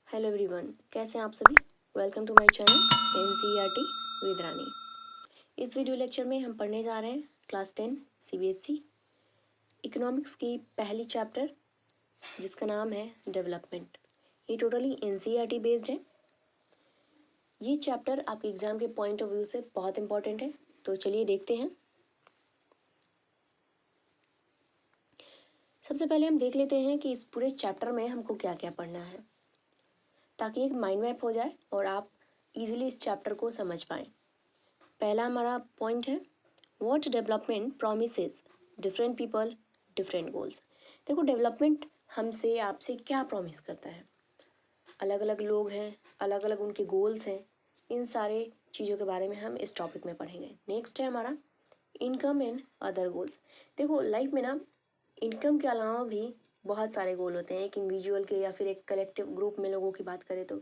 Hello everyone, कैसे हैं आप सभी। Welcome to my channel NCERT with Rani. इस वीडियो लेक्चर में हम पढ़ने जा रहे हैं क्लास 10 सीबीएसई इकोनॉमिक्स की पहली चैप्टर जिसका नाम है डेवलपमेंट। ये टोटली एनसीईआरटी बेस्ड है। ये चैप्टर आपके एग्जाम के पॉइंट ऑफ व्यू से बहुत इंपॉर्टेंट है, तो चलिए देखते हैं। सबसे पहले हम देख लेते हैं कि इस पूरे चैप्टर में हमको क्या क्या पढ़ना है, ताकि एक माइंड मैप हो जाए और आप इजीली इस चैप्टर को समझ पाएँ। पहला हमारा पॉइंट है what development promises different people different goals. देखो, डेवलपमेंट हमसे आपसे क्या प्रॉमिस करता है। अलग अलग लोग हैं, अलग अलग उनके गोल्स हैं। इन सारे चीज़ों के बारे में हम इस टॉपिक में पढ़ेंगे। नेक्स्ट है हमारा इनकम एंड अदर गोल्स। देखो, लाइफ में ना इनकम के अलावा भी बहुत सारे गोल होते हैं, एक इंडिविजुअल के या फिर एक कलेक्टिव ग्रुप में लोगों की बात करें तो,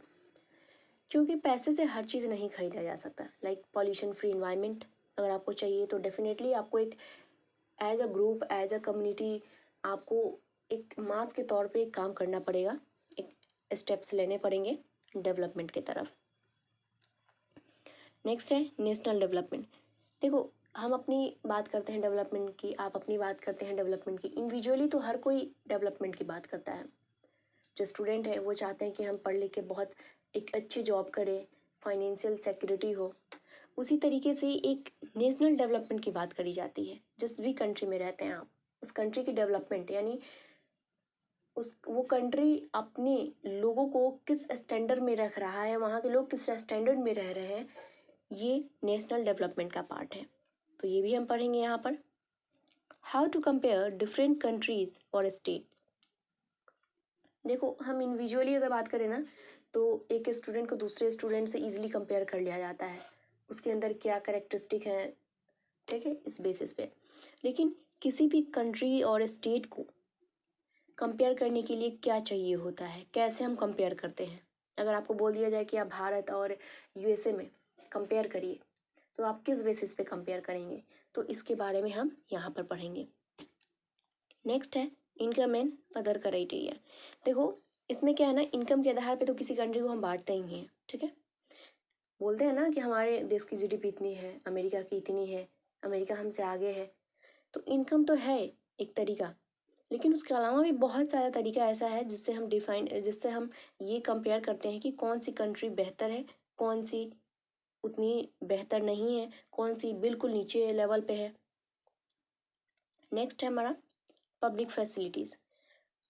क्योंकि पैसे से हर चीज़ नहीं खरीदा जा सकता। लाइक पॉल्यूशन फ्री इन्वायरमेंट अगर आपको चाहिए तो डेफिनेटली आपको एक as a group, as a community आपको एक मास के तौर पे एक काम करना पड़ेगा, एक स्टेप्स लेने पड़ेंगे डेवलपमेंट की तरफ। नेक्स्ट है नेशनल डेवलपमेंट। देखो, हम अपनी बात करते हैं डेवलपमेंट की, आप अपनी बात करते हैं डेवलपमेंट की। इंडिविजुअली तो हर कोई डेवलपमेंट की बात करता है। जो स्टूडेंट है वो चाहते हैं कि हम पढ़ लिख के बहुत एक अच्छी जॉब करें, फाइनेंशियल सिक्योरिटी हो। उसी तरीके से एक नेशनल डेवलपमेंट की बात करी जाती है। जिस भी कंट्री में रहते हैं आप, उस कंट्री की डेवलपमेंट, यानी उस वो कंट्री अपने लोगों को किस स्टैंडर्ड में रख रहा है, वहाँ के लोग किस स्टैंडर्ड में रह रहे हैं, ये नेशनल डेवलपमेंट का पार्ट है। तो ये भी हम पढ़ेंगे यहाँ पर। How to compare different countries और स्टेट्स। देखो, हम इंडिविजुअली अगर बात करें ना, तो एक स्टूडेंट को दूसरे स्टूडेंट से इजीली कंपेयर कर लिया जाता है, उसके अंदर क्या कैरेक्टरिस्टिक है, ठीक है, इस बेसिस पे। लेकिन किसी भी कंट्री और स्टेट को कंपेयर करने के लिए क्या चाहिए होता है, कैसे हम कंपेयर करते हैं। अगर आपको बोल दिया जाए कि आप भारत और यूएसए में कंपेयर करिए, तो आप किस बेसिस पे कंपेयर करेंगे, तो इसके बारे में हम यहाँ पर पढ़ेंगे। नेक्स्ट है इनकम एंड अदर क्राइटेरिया। देखो, इसमें क्या है ना, इनकम के आधार पे तो किसी कंट्री को हम बांटते ही हैं, ठीक है। बोलते हैं ना कि हमारे देश की जीडीपी इतनी है, अमेरिका की इतनी है, अमेरिका हमसे आगे है। तो इनकम तो है एक तरीका, लेकिन उसके अलावा भी बहुत सारा तरीका ऐसा है जिससे हम ये कंपेयर करते हैं कि कौन सी कंट्री बेहतर है, कौन सी उतनी बेहतर नहीं है, कौन सी बिल्कुल नीचे लेवल पे है। नेक्स्ट है हमारा पब्लिक फैसिलिटीज़।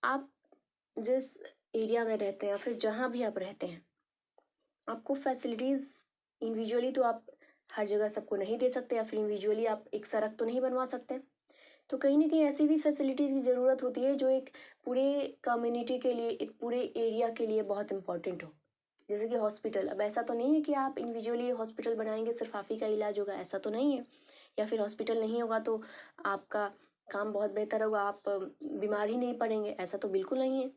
आप जिस एरिया में रहते हैं या फिर जहाँ भी आप रहते हैं, आपको फैसिलिटीज़ इंडिविजुअली तो आप हर जगह सबको नहीं दे सकते, या फिर इंडिविजुअली आप एक सड़क तो नहीं बनवा सकते। तो कहीं ना कहीं ऐसी भी फैसिलिटीज़ की ज़रूरत होती है जो एक पूरे कम्युनिटी के लिए, एक पूरे एरिया के लिए बहुत इंपॉर्टेंट हो। जैसे कि हॉस्पिटल। अब ऐसा तो नहीं है कि आप इंडिविजुअली हॉस्पिटल बनाएंगे सिर्फ आप ही का इलाज होगा, ऐसा तो नहीं है। या फिर हॉस्पिटल नहीं होगा तो आपका काम बहुत बेहतर होगा, आप बीमार ही नहीं पड़ेंगे, ऐसा तो बिल्कुल नहीं है।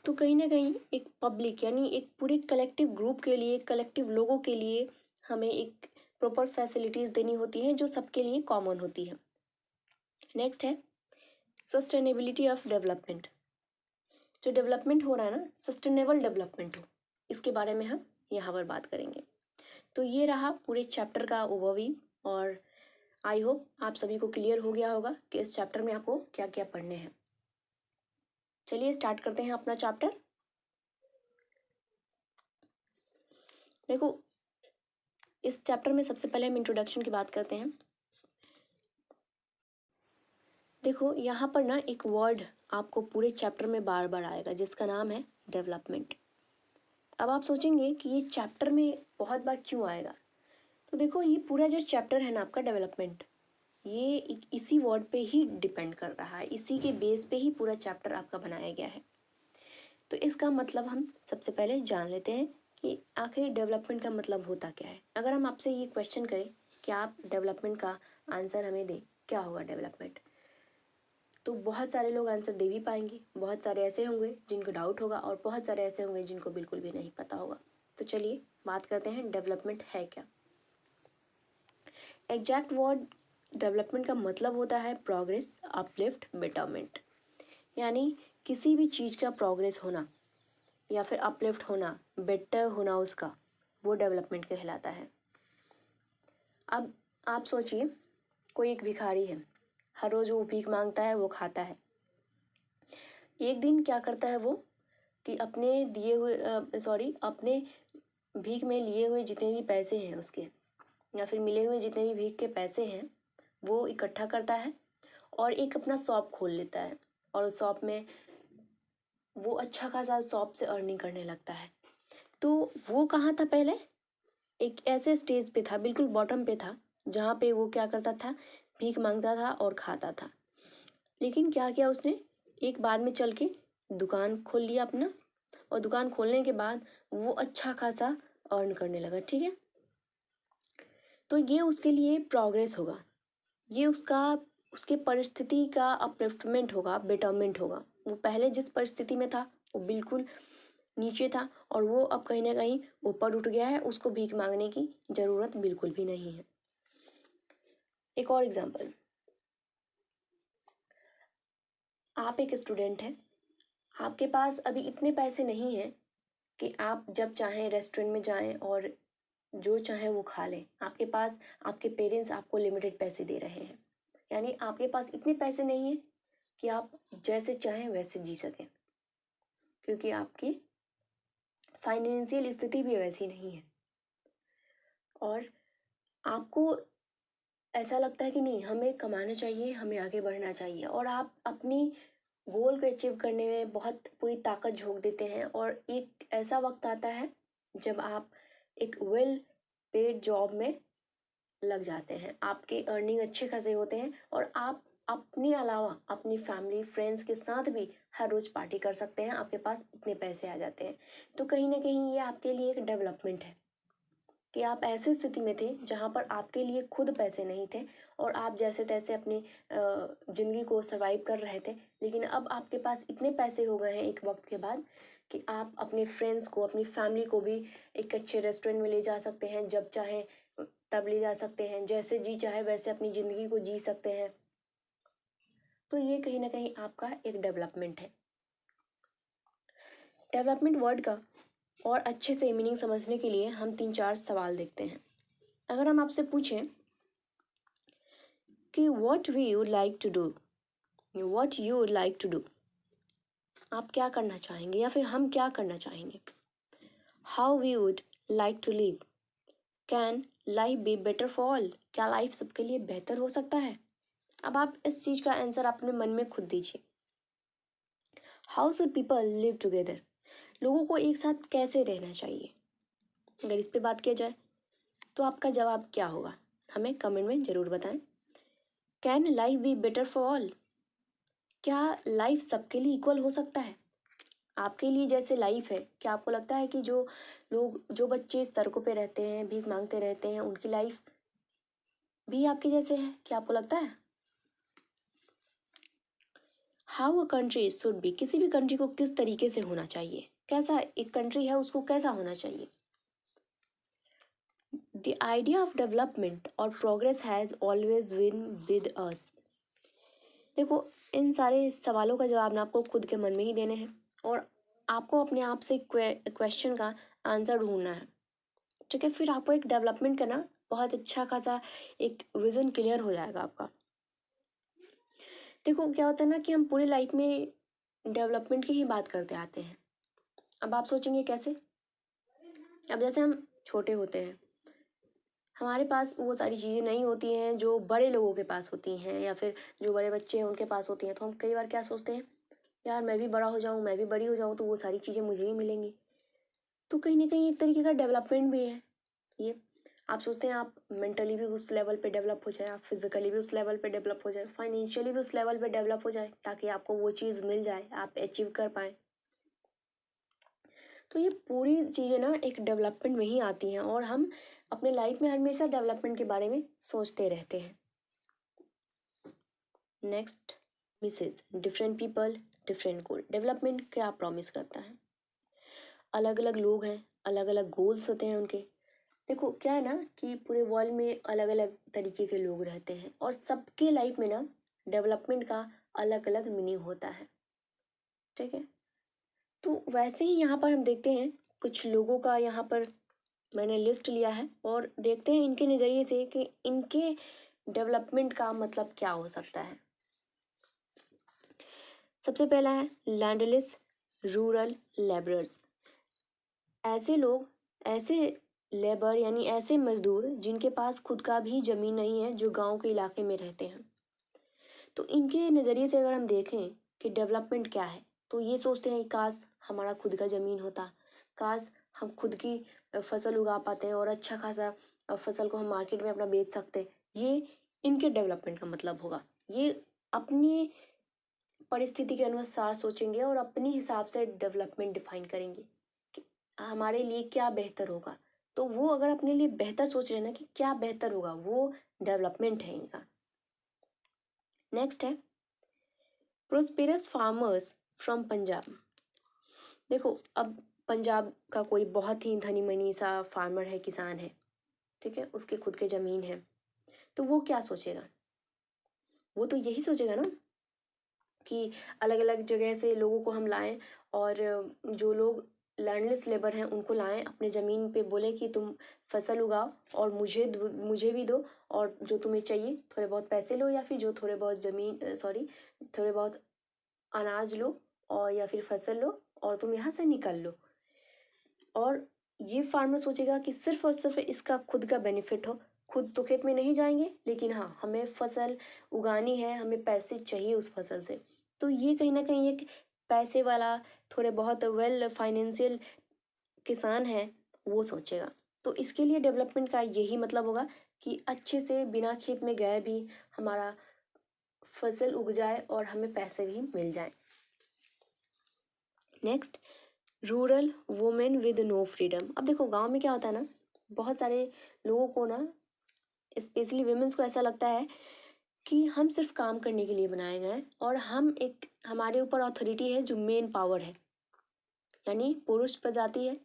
तो कहीं ना कहीं एक पब्लिक, यानी एक पूरे कलेक्टिव ग्रुप के लिए, कलेक्टिव लोगों के लिए हमें एक प्रॉपर फैसिलिटीज़ देनी होती हैं जो सबके लिए कॉमन होती है। नेक्स्ट है सस्टेनेबिलिटी ऑफ डेवलपमेंट। जो डेवलपमेंट हो रहा है ना, सस्टेनेबल डेवलपमेंट हो, इसके बारे में हम यहाँ पर बात करेंगे। तो ये रहा पूरे चैप्टर का ओवरव्यू, और आई होप आप सभी को क्लियर हो गया होगा कि इस चैप्टर में आपको क्या क्या पढ़ने हैं। चलिए स्टार्ट करते हैं अपना चैप्टर। देखो, इस चैप्टर में सबसे पहले हम इंट्रोडक्शन की बात करते हैं। देखो, यहाँ पर ना एक वर्ड आपको पूरे चैप्टर में बार बार आएगा जिसका नाम है डेवलपमेंट। अब आप सोचेंगे कि ये चैप्टर में बहुत बार क्यों आएगा। तो देखो, ये पूरा जो चैप्टर है ना आपका डेवलपमेंट, ये इसी वर्ड पे ही डिपेंड कर रहा है, इसी के बेस पे ही पूरा चैप्टर आपका बनाया गया है। तो इसका मतलब हम सबसे पहले जान लेते हैं कि आखिर डेवलपमेंट का मतलब होता क्या है। अगर हम आपसे ये क्वेश्चन करें कि आप डेवलपमेंट का आंसर हमें दें, क्या होगा डेवलपमेंट, तो बहुत सारे लोग आंसर दे भी पाएंगे, बहुत सारे ऐसे होंगे जिनको डाउट होगा, और बहुत सारे ऐसे होंगे जिनको बिल्कुल भी नहीं पता होगा। तो चलिए बात करते हैं डेवलपमेंट है क्या। एग्जैक्ट वर्ड डेवलपमेंट का मतलब होता है प्रोग्रेस, अपलिफ्ट, बेटरमेंट। यानी किसी भी चीज़ का प्रोग्रेस होना, या फिर अपलिफ्ट होना, बेटर होना उसका, वो डेवलपमेंट कहलाता है। अब आप सोचिए, कोई एक भिखारी है, हर रोज़ वो भीख मांगता है, वो खाता है। एक दिन क्या करता है वो कि अपने दिए हुए अपने भीख में लिए हुए जितने भी पैसे हैं उसके, या फिर मिले हुए जितने भी भीख के पैसे हैं, वो इकट्ठा करता है और एक अपना शॉप खोल लेता है। और उस शॉप में वो अच्छा खासा शॉप से अर्निंग करने लगता है। तो वो कहाँ था पहले? एक ऐसे स्टेज पे था, बिल्कुल बॉटम पे था, जहाँ पे वो क्या करता था, भीख मांगता था और खाता था। लेकिन क्या किया उसने, एक बाद में चल के दुकान खोल लिया अपना, और दुकान खोलने के बाद वो अच्छा खासा अर्न करने लगा। ठीक है, तो ये उसके लिए प्रोग्रेस होगा, ये उसके परिस्थिति का अपलिफ्टमेंट होगा, बेटरमेंट होगा। वो पहले जिस परिस्थिति में था वो बिल्कुल नीचे था, और वो अब कहीं ना कहीं ऊपर उठ गया है, उसको भीख मांगने की ज़रूरत बिल्कुल भी नहीं है। एक और एग्जांपल, आप एक स्टूडेंट हैं, आपके पास अभी इतने पैसे नहीं हैं कि आप जब चाहें रेस्टोरेंट में जाएं और जो चाहें वो खा लें। आपके पास आपके पेरेंट्स आपको लिमिटेड पैसे दे रहे हैं, यानी आपके पास इतने पैसे नहीं हैं कि आप जैसे चाहें वैसे जी सकें, क्योंकि आपकी फाइनेंशियल स्थिति भी वैसी नहीं है। और आपको ऐसा लगता है कि नहीं, हमें कमाना चाहिए, हमें आगे बढ़ना चाहिए, और आप अपनी गोल को अचीव करने में बहुत पूरी ताकत झोंक देते हैं। और एक ऐसा वक्त आता है जब आप एक वेल पेड जॉब में लग जाते हैं, आपके अर्निंग अच्छे खासे होते हैं, और आप अपने अलावा अपनी फैमिली फ्रेंड्स के साथ भी हर रोज़ पार्टी कर सकते हैं, आपके पास इतने पैसे आ जाते हैं। तो कहीं ना कहीं ये आपके लिए एक डेवलपमेंट है कि आप ऐसी स्थिति में थे जहाँ पर आपके लिए खुद पैसे नहीं थे, और आप जैसे तैसे अपनी ज़िंदगी को सर्वाइव कर रहे थे। लेकिन अब आपके पास इतने पैसे हो गए हैं एक वक्त के बाद कि आप अपने फ्रेंड्स को, अपनी फैमिली को भी एक अच्छे रेस्टोरेंट में ले जा सकते हैं, जब चाहे तब ले जा सकते हैं, जैसे जी चाहे वैसे अपनी ज़िंदगी को जी सकते हैं। तो ये कहीं ना कहीं आपका एक डेवलपमेंट है। डेवलपमेंट वर्ड का और अच्छे से मीनिंग समझने के लिए हम 3-4 सवाल देखते हैं। अगर हम आपसे पूछें कि what you would like to do, आप क्या करना चाहेंगे, या फिर हम क्या करना चाहेंगे? How we would like to live, can life be better for all, क्या लाइफ सबके लिए बेहतर हो सकता है? अब आप इस चीज़ का आंसर अपने मन में खुद दीजिए। How should people live together, लोगों को एक साथ कैसे रहना चाहिए? अगर इस पे बात किया जाए तो आपका जवाब क्या होगा, हमें कमेंट में ज़रूर बताएं। Can life be better for all, क्या लाइफ सबके लिए इक्वल हो सकता है? आपके लिए जैसे लाइफ है, क्या आपको लगता है कि जो बच्चे सड़कों पे रहते हैं, भीख मांगते रहते हैं, उनकी लाइफ भी आपके जैसे है? क्या आपको लगता है? How a country should be, किसी भी कंट्री को किस तरीके से होना चाहिए, कैसा एक कंट्री है उसको कैसा होना चाहिए? द आइडिया ऑफ डेवलपमेंट और progress has always been with us. देखो, इन सारे सवालों का जवाब ना आपको खुद के मन में ही देने हैं, और आपको अपने आप से क्वेश्चन का आंसर ढूंढना है। ठीक है, फिर आपको एक डेवलपमेंट का ना बहुत अच्छा खासा एक विज़न क्लियर हो जाएगा आपका। देखो, क्या होता है ना कि हम पूरी लाइफ में डेवलपमेंट की ही बात करते आते हैं। अब आप सोचेंगे कैसे? अब जैसे हम छोटे होते हैं, हमारे पास वो सारी चीज़ें नहीं होती हैं जो बड़े लोगों के पास होती हैं, या फिर जो बड़े बच्चे हैं उनके पास होती हैं। तो हम कई बार क्या सोचते हैं, यार मैं भी बड़ा हो जाऊँ, मैं भी बड़ी हो जाऊँ, तो वो सारी चीज़ें मुझे भी मिलेंगी। तो कहीं ना कहीं एक तरीके का डेवलपमेंट भी है ये। आप सोचते हैं आप मेंटली भी उस लेवल पे डेवलप हो जाए, आप फिजिकली भी उस लेवल पे डेवलप हो जाए, फाइनेंशियली भी उस लेवल पे डेवलप हो जाए, ताकि आपको वो चीज़ मिल जाए, आप अचीव कर पाएँ। तो ये पूरी चीज़ें ना एक डेवलपमेंट में ही आती हैं, और हम अपने लाइफ में हमेशा डेवलपमेंट के बारे में सोचते रहते हैं। Next, misses different people different goal, development क्या प्रॉमिस करता है? अलग अलग लोग हैं, अलग अलग गोल्स होते हैं उनके। देखो, क्या है ना कि पूरे वर्ल्ड में अलग अलग तरीके के लोग रहते हैं, और सबके लाइफ में ना डेवलपमेंट का अलग अलग मीनिंग होता है। ठीक है, तो वैसे ही यहाँ पर हम देखते हैं कुछ लोगों का, यहाँ पर मैंने लिस्ट लिया है और देखते हैं इनके नज़रिए से कि इनके डेवलपमेंट का मतलब क्या हो सकता है। सबसे पहला है लैंडलेस रूरल लेबरर्स। ऐसे लोग, ऐसे लेबर यानी ऐसे मजदूर जिनके पास खुद का भी ज़मीन नहीं है, जो गांव के इलाके में रहते हैं। तो इनके नज़रिए से अगर हम देखें कि डेवलपमेंट क्या है, तो ये सोचते हैं कि काश हमारा खुद का ज़मीन होता, काश हम खुद की फसल उगा पाते हैं और अच्छा खासा फसल को हम मार्केट में अपना बेच सकते। ये इनके डेवलपमेंट का मतलब होगा। ये अपनी परिस्थिति के अनुसार सोचेंगे और अपने हिसाब से डेवलपमेंट डिफाइन करेंगे कि हमारे लिए क्या बेहतर होगा। तो वो अगर अपने लिए बेहतर सोच रहे हैं ना कि क्या बेहतर होगा, वो डेवलपमेंट है इनका। नेक्स्ट है प्रोस्पेरस फार्मर्स फ्रॉम पंजाब। देखो, अब पंजाब का कोई बहुत ही धनी मनी सा फार्मर है, किसान है, ठीक है, उसके खुद के ज़मीन है, तो वो क्या सोचेगा? वो तो यही सोचेगा ना कि अलग अलग जगह से लोगों को हम लाएं और जो लोग लैंडलेस लेबर हैं उनको लाएं अपने ज़मीन पे, बोले कि तुम फसल उगाओ और मुझे भी दो, और जो तुम्हें चाहिए थोड़े बहुत पैसे लो, या फिर जो थोड़े बहुत ज़मीन सॉरी थोड़े बहुत अनाज लो और या फिर फसल लो और तुम यहाँ से निकल लो। और ये फार्मर सोचेगा कि सिर्फ और सिर्फ इसका खुद का बेनिफिट हो। खुद तो खेत में नहीं जाएंगे, लेकिन हाँ, हमें फसल उगानी है, हमें पैसे चाहिए उस फसल से। तो ये कहीं ना कहीं एक पैसे वाला, थोड़े बहुत वेल फाइनेंशियल किसान है, वो सोचेगा। तो इसके लिए डेवलपमेंट का यही मतलब होगा कि अच्छे से बिना खेत में गए भी हमारा फसल उग जाए और हमें पैसे भी मिल जाए। Next, rural women with no freedom. अब देखो, गांव में क्या होता है ना, बहुत सारे लोगों को ना, स्पेशली वुमेन्स को ऐसा लगता है कि हम सिर्फ काम करने के लिए बनाए गए हैं और हम एक, हमारे ऊपर अथॉरिटी है जो मेन पावर है, यानी पुरुष प्रजाति है।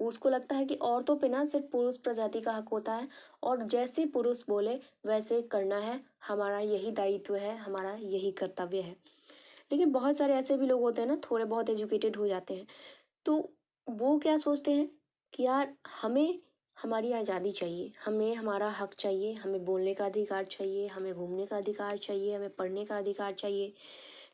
उसको लगता है कि औरतों पे ना सिर्फ पुरुष प्रजाति का हक होता है और जैसे पुरुष बोले वैसे करना है, हमारा यही दायित्व है, हमारा यही कर्तव्य है। लेकिन बहुत सारे ऐसे भी लोग होते हैं ना, थोड़े बहुत एजुकेटेड हो जाते हैं, तो वो क्या सोचते हैं कि यार हमें हमारी आज़ादी चाहिए, हमें हमारा हक चाहिए, हमें बोलने का अधिकार चाहिए, हमें घूमने का अधिकार चाहिए, हमें पढ़ने का अधिकार चाहिए।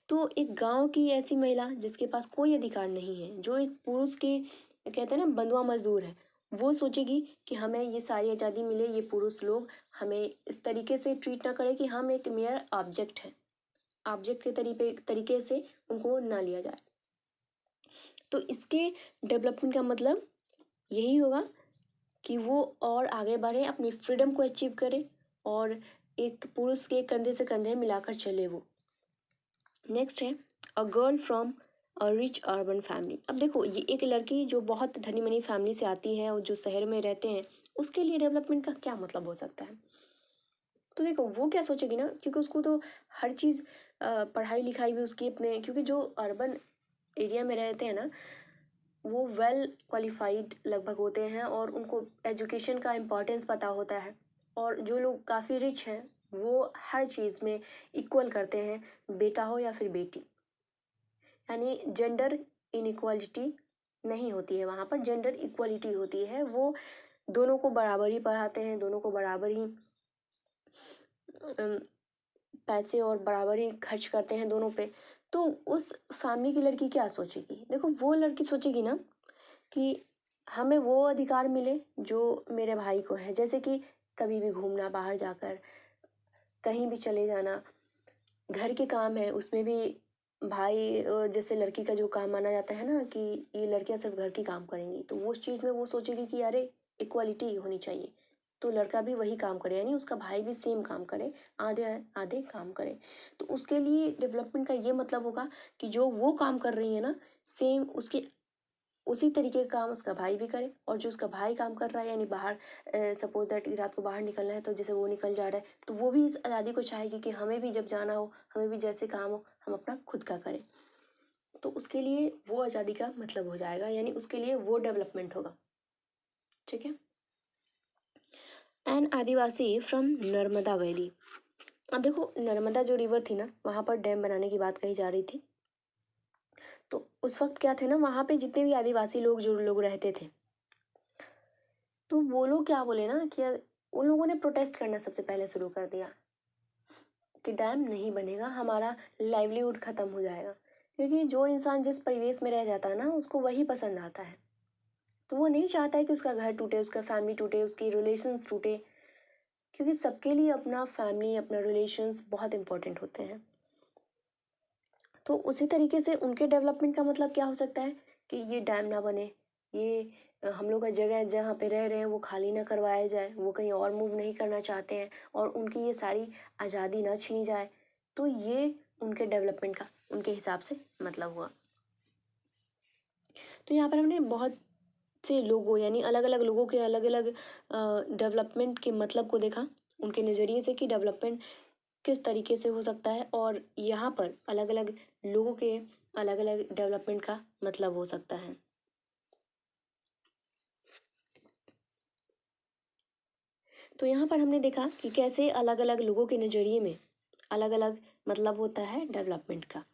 तो एक गांव की ऐसी महिला जिसके पास कोई अधिकार नहीं है, जो एक पुरुष के कहते हैं ना बंधुआ मजदूर है, वो सोचेगी कि हमें ये सारी आज़ादी मिले, ये पुरुष लोग हमें इस तरीके से ट्रीट ना करें कि हम एक मेयर ऑब्जेक्ट हैं, ऑब्जेक्ट के तरीके से उनको ना लिया जाए। तो इसके डेवलपमेंट का मतलब यही होगा कि वो और आगे बढ़े, अपनी फ्रीडम को अचीव करे और एक पुरुष के कंधे से कंधे मिलाकर चले वो। नेक्स्ट है a girl from a rich urban family. अब देखो, ये एक लड़की जो बहुत धनी मनी फैमिली से आती है और जो शहर में रहते हैं, उसके लिए डेवलपमेंट का क्या मतलब हो सकता है? तो देखो, वो क्या सोचेगी ना, क्योंकि उसको तो हर चीज़, पढ़ाई लिखाई भी उसकी अपने, क्योंकि जो अर्बन एरिया में रहते हैं ना, वो वेल क्वालिफाइड लगभग होते हैं और उनको एजुकेशन का इम्पोर्टेंस पता होता है। और जो लोग काफ़ी रिच हैं, वो हर चीज़ में इक्वल करते हैं, बेटा हो या फिर बेटी, यानी जेंडर इनइक्वालिटी नहीं होती है वहाँ पर, जेंडर इक्वालिटी होती है। वो दोनों को बराबर ही पढ़ाते हैं, दोनों को बराबर ही अम, पैसे और बराबर ही खर्च करते हैं दोनों पे। तो उस फैमिली की लड़की क्या सोचेगी? देखो, वो लड़की सोचेगी ना कि हमें वो अधिकार मिले जो मेरे भाई को है, जैसे कि कभी भी घूमना, बाहर जाकर कहीं भी चले जाना, घर के काम है उसमें भी भाई, जैसे लड़की का जो काम माना जाता है ना कि ये लड़कियां सिर्फ घर की काम करेंगी, तो वो उस चीज़ में वो सोचेगी कि अरे इक्वालिटी होनी चाहिए, तो लड़का भी वही काम करे, यानी उसका भाई भी सेम काम करे, आधे आधे काम करे। तो उसके लिए डेवलपमेंट का ये मतलब होगा कि जो वो काम कर रही है ना, सेम उसके उसी तरीके का काम उसका भाई भी करे, और जो उसका भाई काम कर रहा है, यानी बाहर सपोज दैट रात को बाहर निकलना है, तो जैसे वो निकल जा रहा है, तो वो भी इस आज़ादी को चाहेगी कि हमें भी जब जाना हो, हमें भी जैसे काम हो, हम अपना खुद का करें। तो उसके लिए वो आज़ादी का मतलब हो जाएगा, यानी उसके लिए वो डेवलपमेंट होगा। ठीक है। An adivasi from Narmada valley. अब देखो, नर्मदा जो रिवर थी ना, वहाँ पर डैम बनाने की बात कही जा रही थी। तो उस वक्त क्या थे ना, वहाँ पे जितने भी आदिवासी लोग जो लोग रहते थे, तो वो लोग क्या बोले ना कि उन लोगों ने प्रोटेस्ट करना सबसे पहले शुरू कर दिया कि डैम नहीं बनेगा, हमारा लाइवलीहुड ख़त्म हो जाएगा। क्योंकि जो इंसान जिस परिवेश में रह जाता है ना, उसको वही पसंद आता है। तो वो नहीं चाहता है कि उसका घर टूटे, उसका फैमिली टूटे, उसकी रिलेशंस टूटे, क्योंकि सबके लिए अपना फैमिली, अपना रिलेशंस बहुत इंपॉर्टेंट होते हैं। तो उसी तरीके से उनके डेवलपमेंट का मतलब क्या हो सकता है कि ये डैम ना बने, ये हम लोग का जगह जहाँ पे रह रहे हैं वो खाली ना करवाया जाए, वो कहीं और मूव नहीं करना चाहते हैं, और उनकी ये सारी आज़ादी ना छीनी जाए। तो ये उनके डेवलपमेंट का उनके हिसाब से मतलब हुआ। तो यहाँ पर हमने बहुत से लोगों, यानी अलग अलग लोगों के अलग अलग डेवलपमेंट के मतलब को देखा, उनके नज़रिए से कि डेवलपमेंट किस तरीके से हो सकता है, और यहाँ पर अलग अलग लोगों के अलग अलग डेवलपमेंट का मतलब हो सकता है। तो यहाँ पर हमने देखा कि कैसे अलग अलग लोगों के नज़रिए में अलग अलग मतलब होता है डेवलपमेंट का।